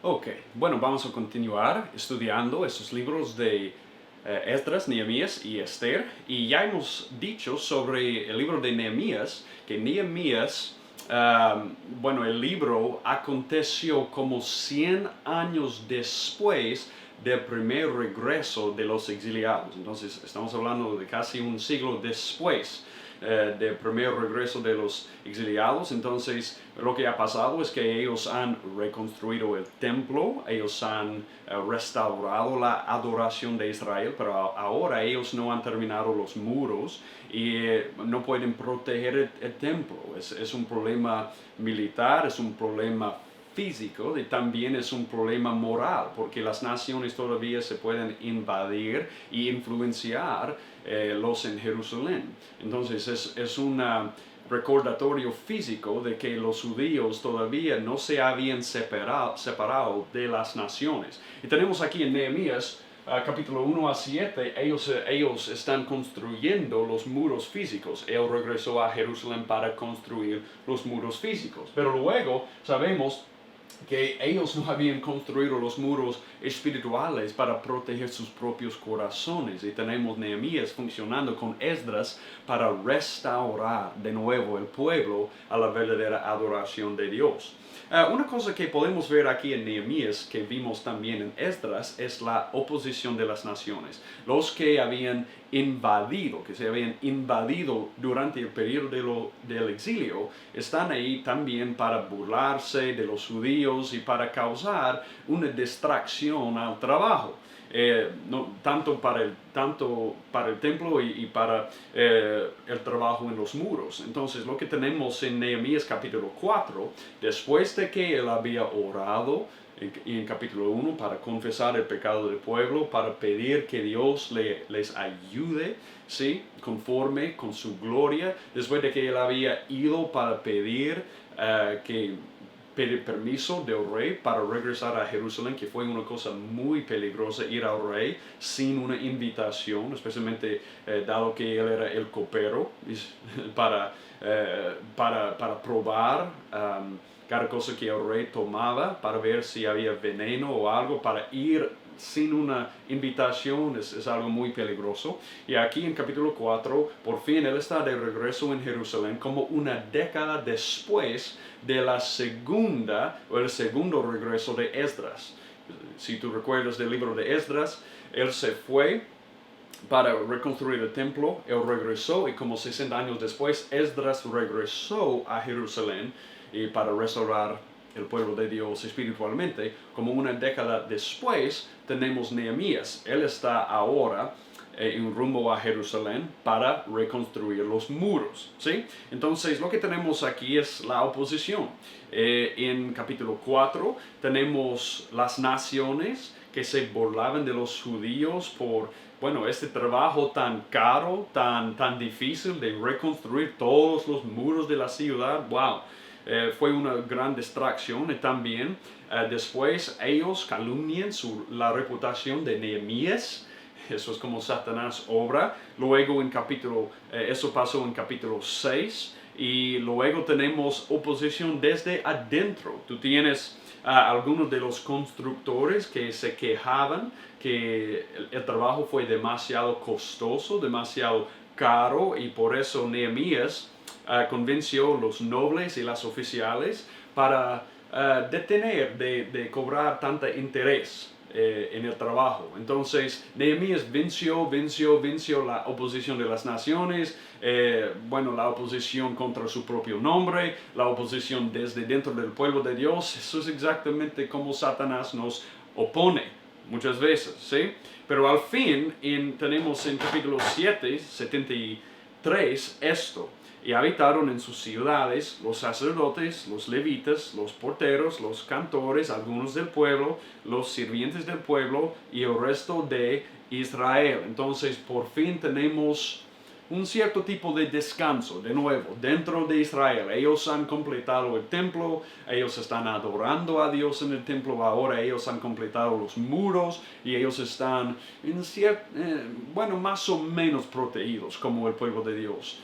Ok, bueno, vamos a continuar estudiando estos libros de Esdras, Nehemías y Esther. Y ya hemos dicho sobre el libro de Nehemías, que Nehemías, bueno, el libro aconteció como 100 años después del primer regreso de los exiliados. Entonces, estamos hablando de casi un siglo después del primer regreso de los exiliados. Entonces, lo que ha pasado es que ellos han reconstruido el templo, ellos han restaurado la adoración de Israel, pero ahora ellos no han terminado los muros y no pueden proteger el templo. Es un problema militar, es un problema físico y también es un problema moral, porque las naciones todavía se pueden invadir y influenciar los en Jerusalén. Entonces es un recordatorio físico de que los judíos todavía no se habían separado de las naciones. Y tenemos aquí en Nehemías capítulo 1 a 7, ellos están construyendo los muros físicos. Él regresó a Jerusalén para construir los muros físicos. Pero luego sabemos que ellos no habían construido los muros espirituales para proteger sus propios corazones. Y tenemos Nehemías funcionando con Esdras para restaurar de nuevo el pueblo a la verdadera adoración de Dios. Una cosa que podemos ver aquí en Nehemías, que vimos también en Esdras, es la oposición de las naciones. Los que habían invadido, que se habían invadido durante el periodo del exilio, están ahí también para burlarse de los judíos y para causar una distracción al trabajo. No, tanto para el templo y para el trabajo en los muros. Entonces, lo que tenemos en Nehemías capítulo 4, después de que él había orado en capítulo 1 para confesar el pecado del pueblo, para pedir que Dios les ayude, ¿sí? Conforme con su gloria, después de que él había ido para pedir permiso del rey para regresar a Jerusalén, que fue una cosa muy peligrosa ir al rey sin una invitación, especialmente dado que él era el copero, para probar cada cosa que el rey tomaba, para ver si había veneno o algo, para ir sin una invitación es algo muy peligroso. Y aquí en capítulo 4, por fin él está de regreso en Jerusalén como una década después de la segunda o el segundo regreso de Esdras. Si tú recuerdas del libro de Esdras, él se fue para reconstruir el templo, él regresó y como 60 años después Esdras regresó a Jerusalén y para restaurar el pueblo de Dios espiritualmente. Como una década después tenemos Nehemías. Él está ahora en rumbo a Jerusalén para reconstruir los muros, ¿sí? Entonces lo que tenemos aquí es la oposición. En capítulo 4 tenemos las naciones que se burlaban de los judíos por, bueno, este trabajo tan caro, tan difícil de reconstruir todos los muros de la ciudad. ¡Wow! Fue una gran distracción y también después ellos calumnian la reputación de Nehemías. Eso es como Satanás obra. Luego eso pasó en capítulo 6 y luego tenemos oposición desde adentro. Tú tienes algunos de los constructores que se quejaban que el trabajo fue demasiado costoso, demasiado caro y por eso Nehemías convenció a los nobles y las oficiales para detener de cobrar tanta interés en el trabajo. Entonces Nehemías venció la oposición de las naciones, bueno, la oposición contra su propio nombre, la oposición desde dentro del pueblo de Dios. Eso es exactamente como Satanás nos opone muchas veces, ¿sí? Pero al fin tenemos en capítulo 7, 73 esto. Y habitaron en sus ciudades los sacerdotes, los levitas, los porteros, los cantores, algunos del pueblo, los sirvientes del pueblo y el resto de Israel. Entonces por fin tenemos un cierto tipo de descanso, de nuevo, dentro de Israel. Ellos han completado el templo, ellos están adorando a Dios en el templo, ahora ellos han completado los muros y ellos están, bueno, más o menos protegidos como el pueblo de Dios.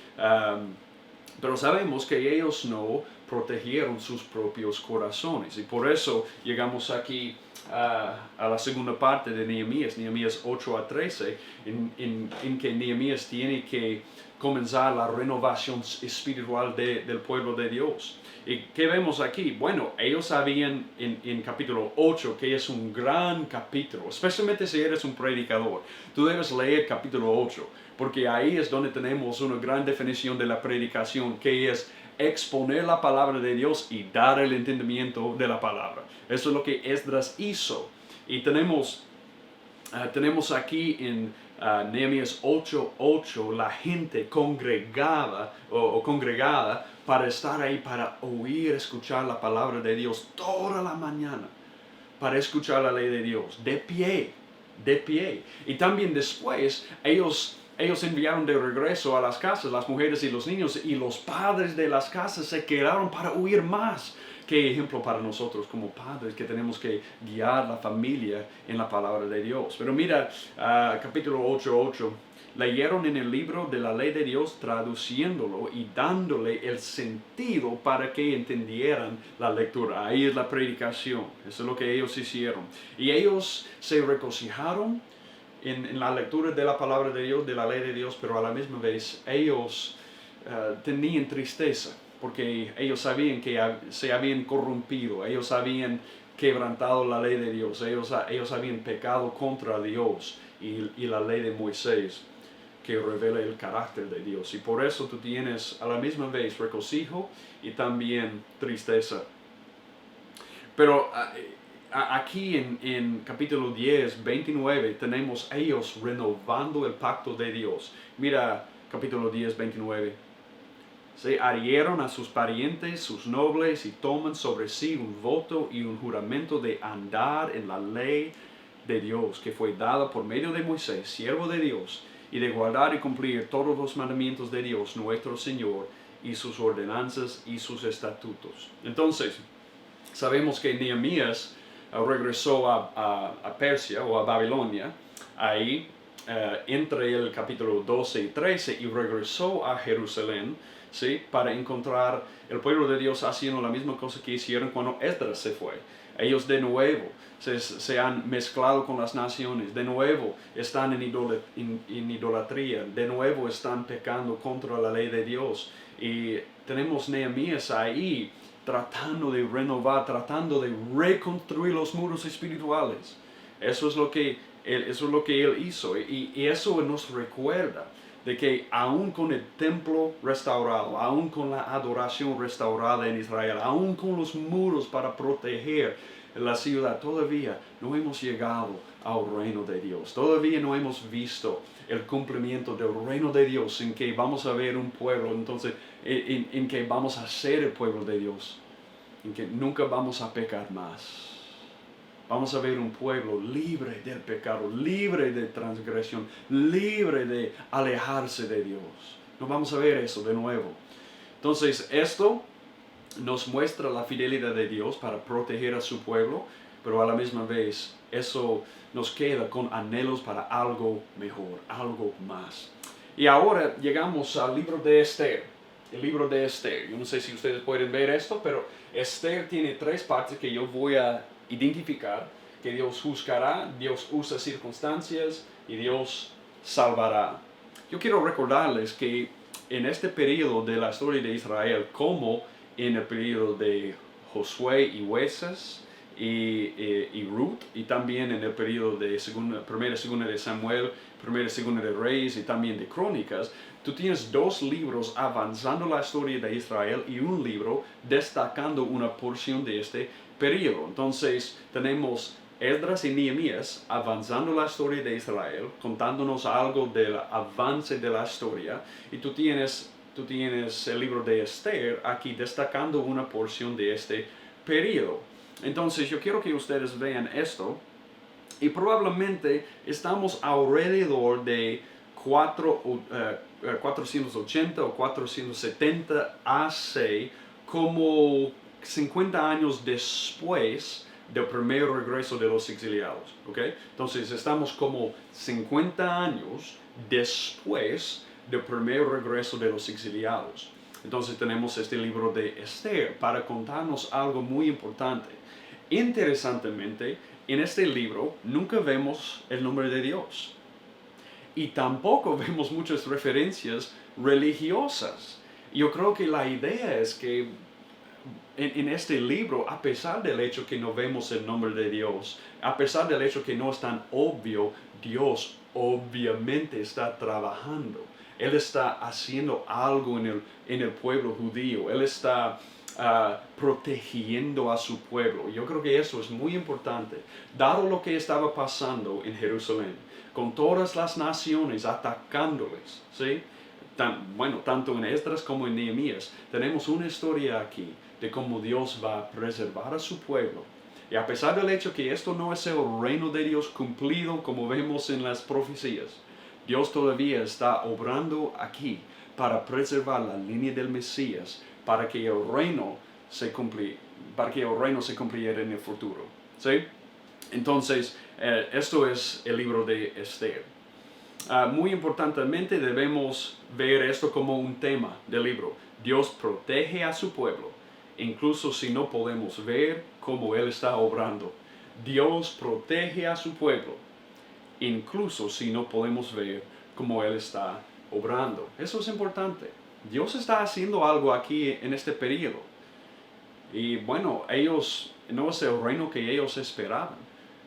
Pero sabemos que ellos no protegieron sus propios corazones. Y por eso llegamos aquí a la segunda parte de Nehemías 8 a 13, en que Nehemías tiene que comenzar la renovación espiritual del pueblo de Dios. ¿Y qué vemos aquí? Bueno, ellos sabían en capítulo 8, que es un gran capítulo, especialmente si eres un predicador. Tú debes leer capítulo 8, porque ahí es donde tenemos una gran definición de la predicación, que es exponer la palabra de Dios y dar el entendimiento de la palabra. Eso es lo que Esdras hizo. Y tenemos aquí en Nehemías 8:8 la gente congregada o congregada para estar ahí, para oír, escuchar la palabra de Dios toda la mañana, para escuchar la ley de Dios, de pie. Y también después ellos enviaron de regreso a las casas, las mujeres y los niños, y los padres de las casas se quedaron para oír más. Qué ejemplo para nosotros como padres, que tenemos que guiar la familia en la palabra de Dios. Pero mira, capítulo 8:8. Leyeron en el libro de la ley de Dios, traduciéndolo y dándole el sentido para que entendieran la lectura. Ahí es la predicación. Eso es lo que ellos hicieron. Y ellos se regocijaron en la lectura de la palabra de Dios, de la ley de Dios, pero a la misma vez ellos tenían tristeza, porque ellos sabían que se habían corrompido, ellos habían quebrantado la ley de Dios, ellos habían pecado contra Dios y la ley de Moisés, que revela el carácter de Dios. Y por eso tú tienes a la misma vez regocijo y también tristeza. Pero aquí en capítulo 10, 29, tenemos ellos renovando el pacto de Dios. Mira capítulo 10, 29. Se adhirieron a sus parientes, sus nobles, y toman sobre sí un voto y un juramento de andar en la ley de Dios, que fue dada por medio de Moisés, siervo de Dios, y de guardar y cumplir todos los mandamientos de Dios, nuestro Señor, y sus ordenanzas y sus estatutos. Entonces, sabemos que Nehemías regresó a Persia o a Babilonia, ahí entre el capítulo 12 y 13, y regresó a Jerusalén, ¿sí? Para encontrar el pueblo de Dios haciendo la misma cosa que hicieron cuando Esdras se fue. Ellos de nuevo se han mezclado con las naciones, de nuevo están en idolatría, de nuevo están pecando contra la ley de Dios. Y tenemos Nehemías ahí tratando de renovar, tratando de reconstruir los muros espirituales. Eso es lo que él hizo, y eso nos recuerda de que aún con el templo restaurado, aún con la adoración restaurada en Israel, aún con los muros para proteger la ciudad, todavía no hemos llegado al reino de Dios. Todavía no hemos visto el cumplimiento del reino de Dios, en que vamos a ver un pueblo, entonces, en que vamos a ser el pueblo de Dios, en que nunca vamos a pecar más. Vamos a ver un pueblo libre del pecado, libre de transgresión, libre de alejarse de Dios. No vamos a ver eso de nuevo. Entonces, esto nos muestra la fidelidad de Dios para proteger a su pueblo, pero a la misma vez eso nos queda con anhelos para algo mejor, algo más. Y ahora llegamos al libro de Esther. El libro de Esther. Yo no sé si ustedes pueden ver esto, pero Esther tiene 3 partes que yo voy a identificar: que Dios juzgará, Dios usa circunstancias y Dios salvará. Yo quiero recordarles que en este periodo de la historia de Israel, como en el periodo de Josué y Jueces y Ruth, y también en el periodo de primera y segunda de Samuel, primera y segunda de Reyes y también de Crónicas, tú tienes 2 libros avanzando la historia de Israel y un libro destacando una porción de este periodo. Entonces tenemos Esdras y Nehemías avanzando la historia de Israel, contándonos algo del avance de la historia, y tú tienes el libro de Esther aquí destacando una porción de este periodo. Entonces yo quiero que ustedes vean esto, y probablemente estamos alrededor de 480 o 470 AC, como 50 años después del primer regreso de los exiliados, ¿ok? Entonces estamos como 50 años después del primer regreso de los exiliados. Entonces tenemos este libro de Esther para contarnos algo muy importante. Interesantemente, en este libro nunca vemos el nombre de Dios. Y tampoco vemos muchas referencias religiosas. Yo creo que la idea es que en este libro, a pesar del hecho que no vemos el nombre de Dios, a pesar del hecho que no es tan obvio, Dios obviamente está trabajando. Él está haciendo algo en el pueblo judío. Él está protegiendo a su pueblo. Yo creo que eso es muy importante, dado lo que estaba pasando en Jerusalén, con todas las naciones atacándoles, ¿sí? Tanto en Esdras como en Nehemías, tenemos una historia aquí de cómo Dios va a preservar a su pueblo. Y a pesar del hecho que esto no es el reino de Dios cumplido como vemos en las profecías, Dios todavía está obrando aquí para preservar la línea del Mesías, para que el reino se cumpliera en el futuro. ¿Sí? Entonces, esto es el libro de Esther. Muy importantemente debemos ver esto como un tema del libro. Dios protege a su pueblo, incluso si no podemos ver cómo Él está obrando. Dios protege a su pueblo, incluso si no podemos ver cómo Él está obrando. Eso es importante. Dios está haciendo algo aquí en este periodo. Y bueno, no es el reino que ellos esperaban,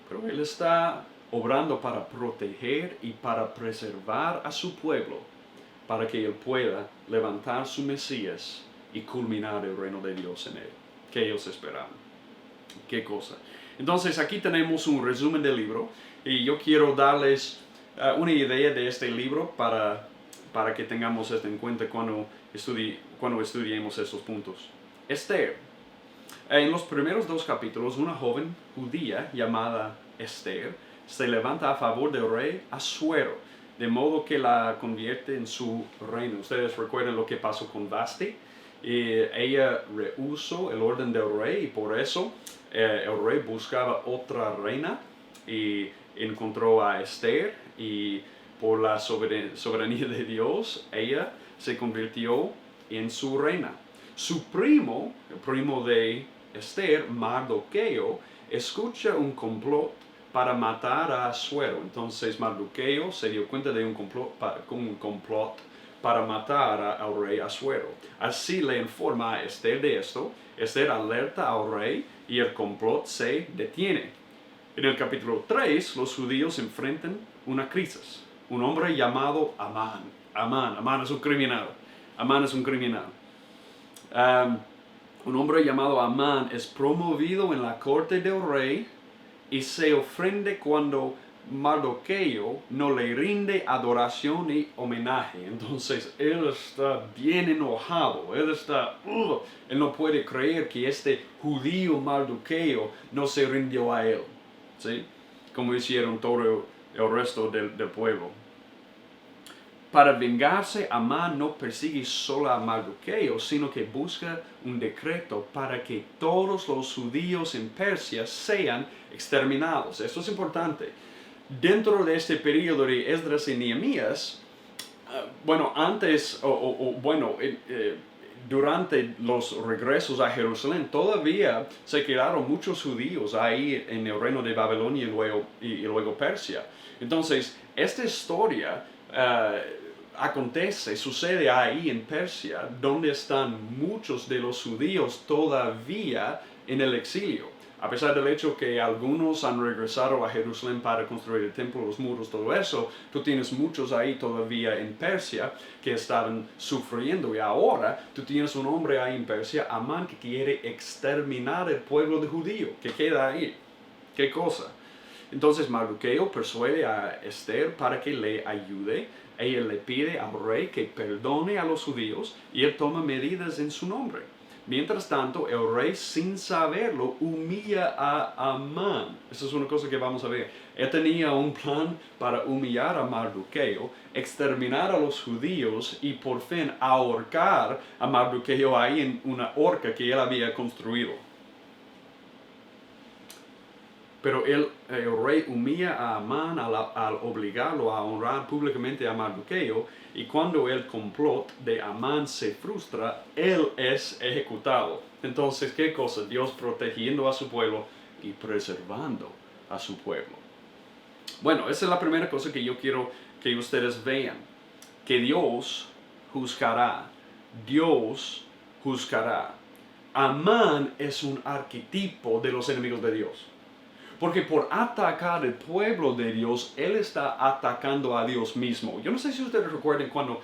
pero Él está obrando para proteger y para preservar a su pueblo, para que Él pueda levantar su Mesías y culminar el reino de Dios en Él, que ellos esperaban. ¿Qué cosa? Entonces aquí tenemos un resumen del libro y yo quiero darles una idea de este libro para que tengamos esto en cuenta cuando estudiemos estos puntos. Esther. En los primeros 2 capítulos, una joven judía llamada Esther se levanta a favor del rey Asuero, de modo que la convierte en su reino. Ustedes recuerdan lo que pasó con Vasti. Ella rehusó el orden del rey y por eso el rey buscaba otra reina y encontró a Esther, y por la soberanía de Dios ella se convirtió en su reina. Su primo, el primo de Esther, Mardoqueo, escucha un complot para matar a Asuero. Entonces Mardoqueo se dio cuenta de un complot para matar al rey Asuero. Así le informa a Esther de esto. Esther alerta al rey y el complot se detiene. En el capítulo 3, los judíos enfrentan una crisis. Un hombre llamado Amán. Amán es un criminal. Amán es un criminal. Un hombre llamado Amán es promovido en la corte del rey y se ofende cuando Mardoqueo no le rinde adoración y homenaje. Entonces él está bien enojado. Él no puede creer que este judío Mardoqueo no se rindió a él, ¿sí? Como hicieron todo el resto del pueblo. Para vengarse, Amán no persigue solo a Mardoqueo, sino que busca un decreto para que todos los judíos en Persia sean exterminados. Esto es importante. Dentro de este periodo de Esdras y Nehemías, durante los regresos a Jerusalén, todavía se quedaron muchos judíos ahí en el reino de Babilonia y luego Persia. Entonces, esta historia sucede ahí en Persia, donde están muchos de los judíos todavía en el exilio. A pesar del hecho que algunos han regresado a Jerusalén para construir el templo, los muros, todo eso, tú tienes muchos ahí todavía en Persia que estaban sufriendo. Y ahora tú tienes un hombre ahí en Persia, Amán, que quiere exterminar el pueblo de judío que queda ahí. ¿Qué cosa? Entonces Mardoqueo persuade a Esther para que le ayude. Ella le pide al rey que perdone a los judíos y él toma medidas en su nombre. Mientras tanto, el rey, sin saberlo, humilla a Amán. Esa es una cosa que vamos a ver. Él tenía un plan para humillar a Mardoqueo, exterminar a los judíos y por fin ahorcar a Mardoqueo ahí en una horca que él había construido. Pero el rey humilla a Amán al obligarlo a honrar públicamente a Mardoqueo, y cuando el complot de Amán se frustra, él es ejecutado. Entonces, ¿qué cosa? Dios protegiendo a su pueblo y preservando a su pueblo. Bueno, esa es la primera cosa que yo quiero que ustedes vean. Que Dios juzgará. Dios juzgará. Amán es un arquetipo de los enemigos de Dios. Porque por atacar el pueblo de Dios, él está atacando a Dios mismo. Yo no sé si ustedes recuerden cuando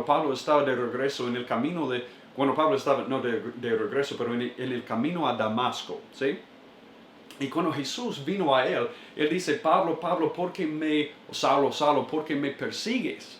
Pablo estaba de regreso en el camino cuando Pablo estaba, no de regreso, pero en el camino a Damasco, ¿sí? Y cuando Jesús vino a él dice, Pablo, Saulo, ¿por qué me persigues?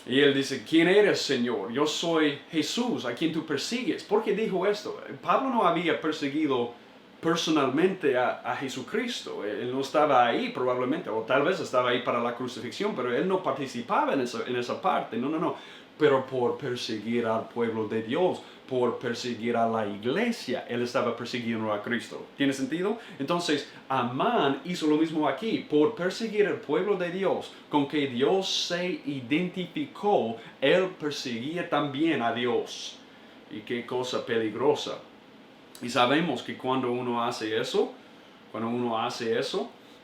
Y él dice, ¿quién eres, Señor? Yo soy Jesús, a quien tú persigues. ¿Por qué dijo esto? Pablo no había perseguido personalmente a Jesucristo. Él no estaba ahí probablemente, o tal vez estaba ahí para la crucifixión, pero él no participaba en esa parte. No. Pero por perseguir al pueblo de Dios, por perseguir a la iglesia, él estaba persiguiendo a Cristo. ¿Tiene sentido? Entonces, Amán hizo lo mismo aquí. Por perseguir al pueblo de Dios, con que Dios se identificó, él perseguía también a Dios. Y qué cosa peligrosa. Y sabemos que cuando uno hace eso,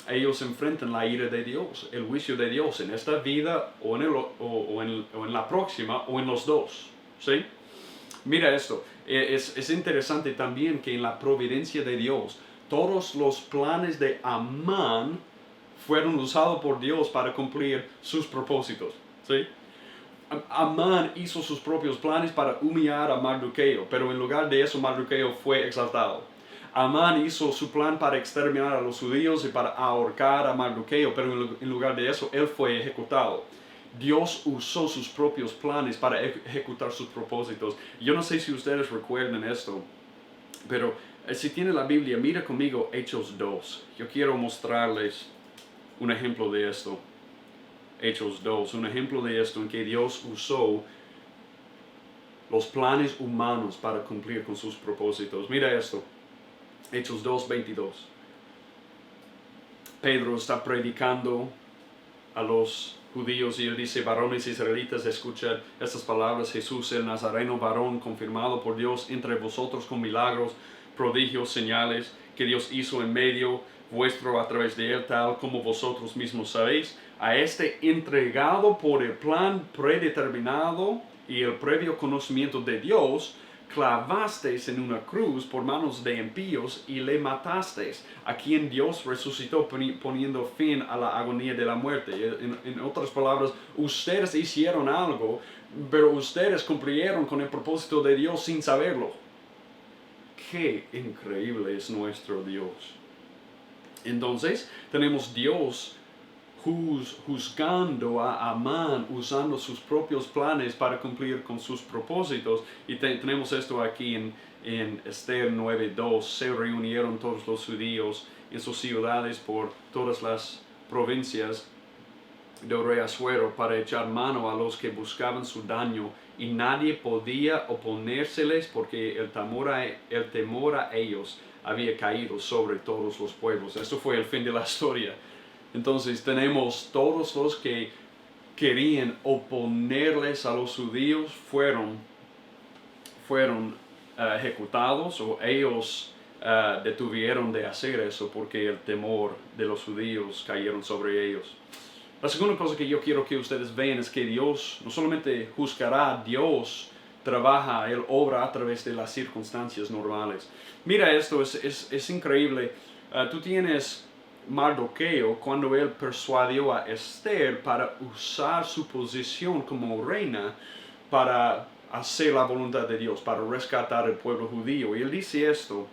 ellos enfrentan la ira de Dios, el juicio de Dios en esta vida o en la próxima o en los dos. ¿Sí? Mira esto, es interesante también que en la providencia de Dios, todos los planes de Amán fueron usados por Dios para cumplir sus propósitos. ¿Sí? Amán hizo sus propios planes para humillar a Mardoqueo, pero en lugar de eso Mardoqueo fue exaltado. Amán hizo su plan para exterminar a los judíos y para ahorcar a Mardoqueo, pero en lugar de eso él fue ejecutado. Dios usó sus propios planes para ejecutar sus propósitos. Yo no sé si ustedes recuerdan esto, pero si tienen la Biblia, mira conmigo Hechos 2. Yo quiero mostrarles un ejemplo de esto. Hechos 2, un ejemplo de esto en que Dios usó los planes humanos para cumplir con sus propósitos. Mira esto, Hechos 2, 22. Pedro está predicando a los judíos y él dice, varones israelitas, escuchad estas palabras, Jesús el Nazareno, varón confirmado por Dios entre vosotros con milagros, prodigios, señales que Dios hizo en medio vuestro a través de él, tal como vosotros mismos sabéis, a este entregado por el plan predeterminado y el previo conocimiento de Dios, clavasteis en una cruz por manos de impíos y le matasteis, a quien Dios resucitó poniendo fin a la agonía de la muerte. En otras palabras, ustedes hicieron algo, pero ustedes cumplieron con el propósito de Dios sin saberlo. Qué increíble es nuestro Dios. Entonces, tenemos Dios juzgando a Amán, usando sus propios planes para cumplir con sus propósitos. Y tenemos esto aquí en Esther 9:2. Se reunieron todos los judíos en sus ciudades por todas las provincias del rey Asuero para echar mano a los que buscaban su daño, y nadie podía oponérseles porque el temor a ellos había caído sobre todos los pueblos. Esto fue el fin de la historia. Entonces tenemos todos los que querían oponerles a los judíos fueron ejecutados, o ellos detuvieron de hacer eso porque el temor de los judíos cayeron sobre ellos. La segunda cosa que yo quiero que ustedes vean es que Dios no solamente juzgará, Dios trabaja, Él obra a través de las circunstancias normales. Mira esto, es increíble. Tú tienes Mardoqueo cuando él persuadió a Esther para usar su posición como reina para hacer la voluntad de Dios, para rescatar al pueblo judío. Y él dice esto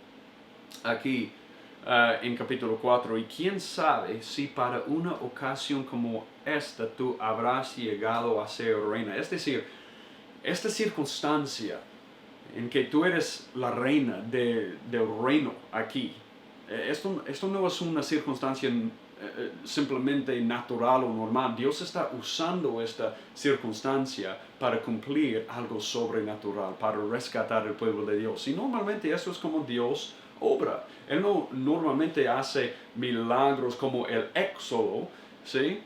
aquí en capítulo 4, y quién sabe si para una ocasión como esta tú habrás llegado a ser reina. Es decir, esta circunstancia en que tú eres la reina del reino aquí, esto no es una circunstancia simplemente natural o normal. Dios está usando esta circunstancia para cumplir algo sobrenatural, para rescatar al pueblo de Dios. Y normalmente eso es como Dios obra. Él no normalmente hace milagros como el Éxodo, ¿sí?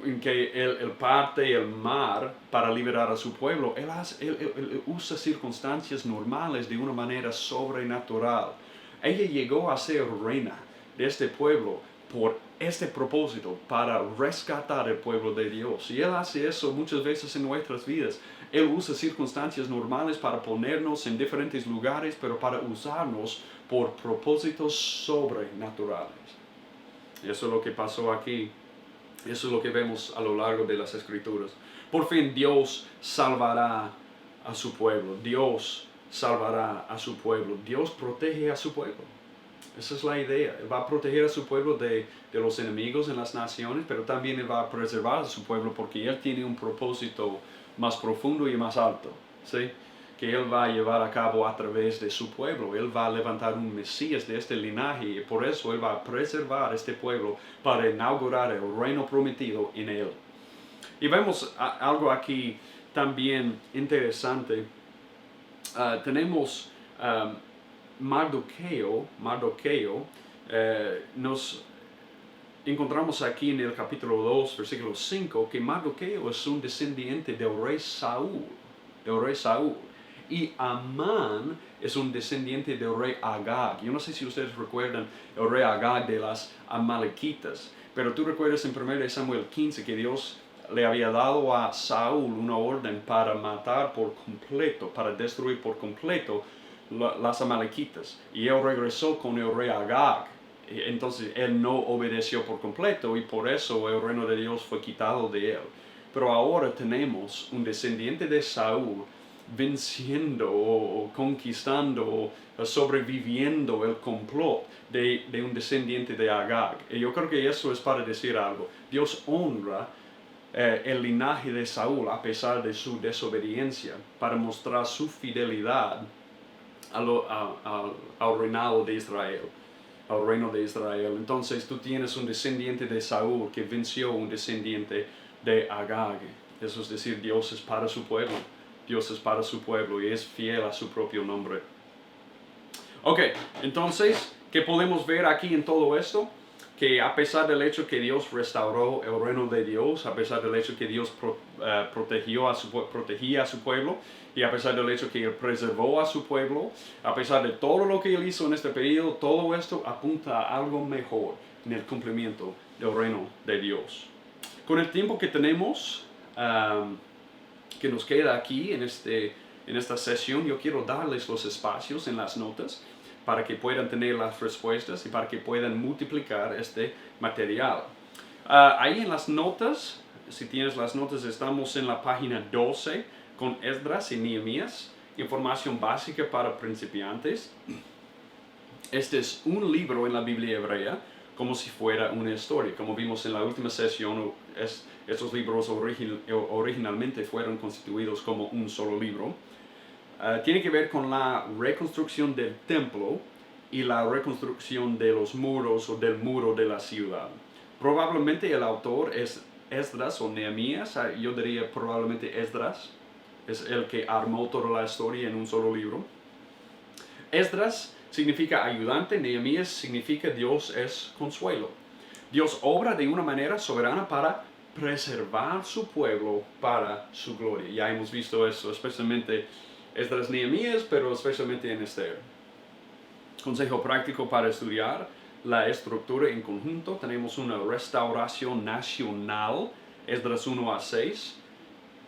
En que él parte el mar para liberar a su pueblo. Él usa circunstancias normales de una manera sobrenatural. Ella llegó a ser reina de este pueblo por este propósito, para rescatar el pueblo de Dios. Y Él hace eso muchas veces en nuestras vidas. Él usa circunstancias normales para ponernos en diferentes lugares, pero para usarnos por propósitos sobrenaturales. Eso es lo que pasó aquí. Eso es lo que vemos a lo largo de las Escrituras. Por fin Dios salvará a su pueblo. Dios salvará a su pueblo. Dios protege a su pueblo. Esa es la idea. Él va a proteger a su pueblo de los enemigos en las naciones, pero también Él va a preservar a su pueblo porque Él tiene un propósito más profundo y más alto, ¿sí? Que Él va a llevar a cabo a través de su pueblo. Él va a levantar un Mesías de este linaje y por eso Él va a preservar este pueblo para inaugurar el reino prometido en Él. Y vemos algo aquí también interesante. Tenemos Mardoqueo, nos encontramos aquí en el capítulo 2, versículo 5, que Mardoqueo es un descendiente del rey Saúl, y Amán es un descendiente del rey Agag. Yo no sé si ustedes recuerdan el rey Agag de las Amalequitas, pero tú recuerdas en 1 Samuel 15 que Dios le había dado a Saúl una orden para matar por completo, para destruir por completo las Amalequitas. Y él regresó con el rey Agag. Entonces él no obedeció por completo y por eso el reino de Dios fue quitado de él. Pero ahora tenemos un descendiente de Saúl venciendo o conquistando o sobreviviendo el complot de un descendiente de Agag. Y yo creo que eso es para decir algo. Dios honra el linaje de Saúl a pesar de su desobediencia para mostrar su fidelidad al reinado de Israel, al reino de Israel. Entonces tú tienes un descendiente de Saúl que venció un descendiente de Agag. Eso es decir, Dios es para su pueblo. Dios es para su pueblo y es fiel a su propio nombre. Ok, entonces, ¿qué podemos ver aquí en todo esto? Que a pesar del hecho que Dios restauró el reino de Dios, a pesar del hecho que Dios protegía a su pueblo, y a pesar del hecho que Él preservó a su pueblo, a pesar de todo lo que Él hizo en este periodo, todo esto apunta a algo mejor en el cumplimiento del reino de Dios. Con el tiempo que tenemos, que nos queda aquí en esta sesión, yo quiero darles los espacios en las notas para que puedan tener las respuestas y para que puedan multiplicar este material. Ahí en las notas, si tienes las notas, estamos en la página 12 con Esdras y Nehemías, información básica para principiantes. Este es un libro en la Biblia hebrea, como si fuera una historia. Como vimos en la última sesión, estos libros originalmente fueron constituidos como un solo libro. Tiene que ver con la reconstrucción del templo y la reconstrucción de los muros o del muro de la ciudad. Probablemente el autor es Esdras o Nehemías, yo diría probablemente Esdras, es el que armó toda la historia en un solo libro. Esdras significa ayudante, Nehemías significa Dios es consuelo. Dios obra de una manera soberana para preservar su pueblo para su gloria. Ya hemos visto eso, especialmente Esdras, Nehemías, pero especialmente en Esther. Consejo práctico para estudiar la estructura en conjunto. Tenemos una restauración nacional, Esdras 1 a 6,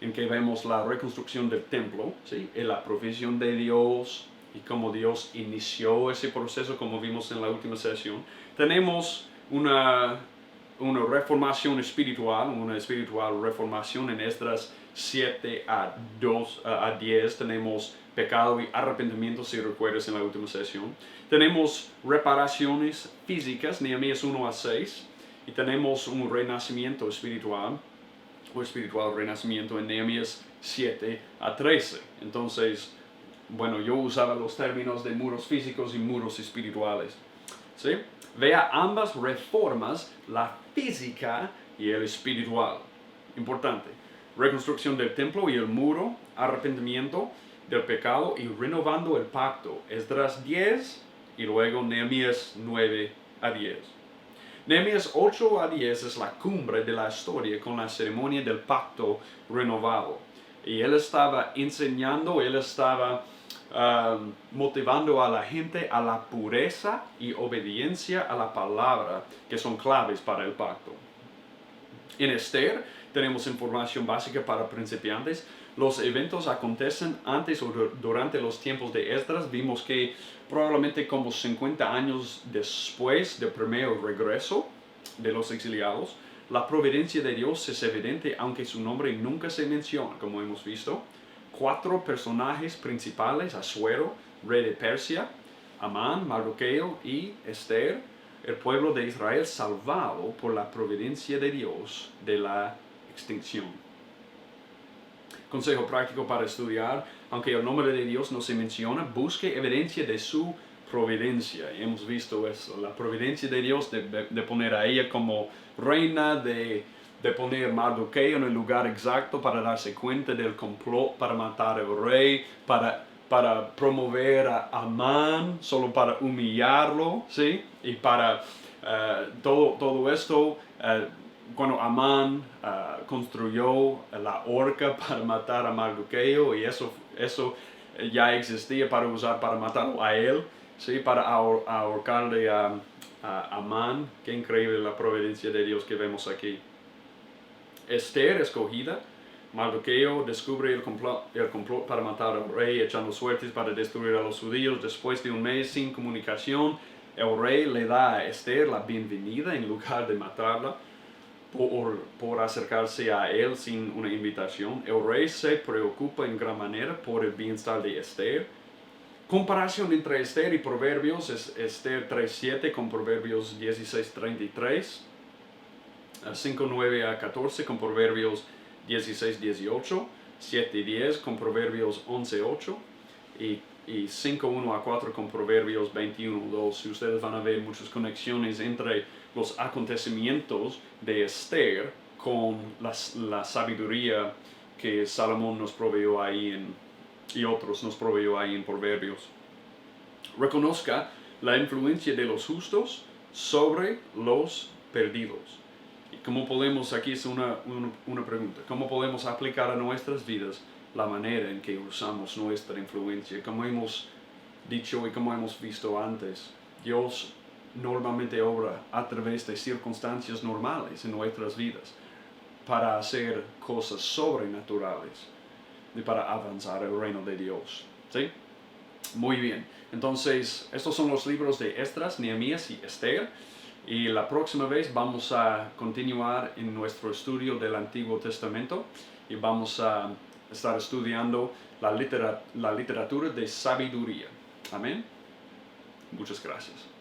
en que vemos la reconstrucción del templo, ¿sí? Y la provisión de Dios y cómo Dios inició ese proceso, como vimos en la última sesión. Tenemos una reformación espiritual, una espiritual reformación en Esdras 7 a 10. Tenemos pecado y arrepentimiento, si recuerdas en la última sesión. Tenemos reparaciones físicas, Nehemías 1 a 6. Y tenemos un renacimiento espiritual, o espiritual renacimiento en Nehemías 7 a 13. Entonces, bueno, yo usaba los términos de muros físicos y muros espirituales, ¿sí? Vea ambas reformas, la física y el espiritual. Importante. Reconstrucción del templo y el muro, arrepentimiento del pecado y renovando el pacto. Esdras 10 y luego Nehemías 9 a 10. Nehemías 8 a 10 es la cumbre de la historia con la ceremonia del pacto renovado. Y él estaba enseñando, él estaba motivando a la gente a la pureza y obediencia a la palabra, que son claves para el pacto. En Esther tenemos información básica para principiantes. Los eventos acontecen antes o durante los tiempos de Esdras. Vimos que probablemente como 50 años después del primer regreso de los exiliados, la providencia de Dios es evidente, aunque su nombre nunca se menciona, como hemos visto. 4 personajes principales: Asuero, rey de Persia; Amán, Mardoqueo y Esther, el pueblo de Israel salvado por la providencia de Dios de la extinción. Consejo práctico para estudiar: aunque el nombre de Dios no se menciona, busque evidencia de su providencia. Y hemos visto eso, la providencia de Dios de poner a ella como reina, de poner Mardoqueo en el lugar exacto para darse cuenta del complot para matar al rey, para promover a Amán solo para humillarlo, ¿sí? Y para todo esto, cuando Amán construyó la horca para matar a Mardoqueo, y eso ya existía para usar para matarlo a él, ¿sí? Para ahorcarle a Amán. Qué increíble la providencia de Dios que vemos aquí. Esther escogida. Mardoqueo descubre el complot para matar al rey, echando suertes para destruir a los judíos. Después de un mes sin comunicación, el rey le da a Esther la bienvenida en lugar de matarla por acercarse a él sin una invitación. El rey se preocupa en gran manera por el bienestar de Esther. Comparación entre Esther y Proverbios es Esther 3:7 con Proverbios 16:33. 5:9 a 14 con Proverbios 16:18, 7:10 con Proverbios 11:8 y 5:1 a 4 con Proverbios 21:2. Ustedes van a ver muchas conexiones entre los acontecimientos de Esther con la sabiduría que Salomón nos proveyó ahí y otros nos proveyó ahí en Proverbios. Reconozca la influencia de los justos sobre los perdidos. ¿Cómo podemos, aquí es una pregunta, cómo podemos aplicar a nuestras vidas la manera en que usamos nuestra influencia? Como hemos dicho y como hemos visto antes, Dios normalmente obra a través de circunstancias normales en nuestras vidas para hacer cosas sobrenaturales y para avanzar el reino de Dios. ¿Sí? Muy bien. Entonces, estos son los libros de Esdras, Nehemías y Esther. Y la próxima vez vamos a continuar en nuestro estudio del Antiguo Testamento y vamos a estar estudiando la literatura de sabiduría. Amén. Muchas gracias.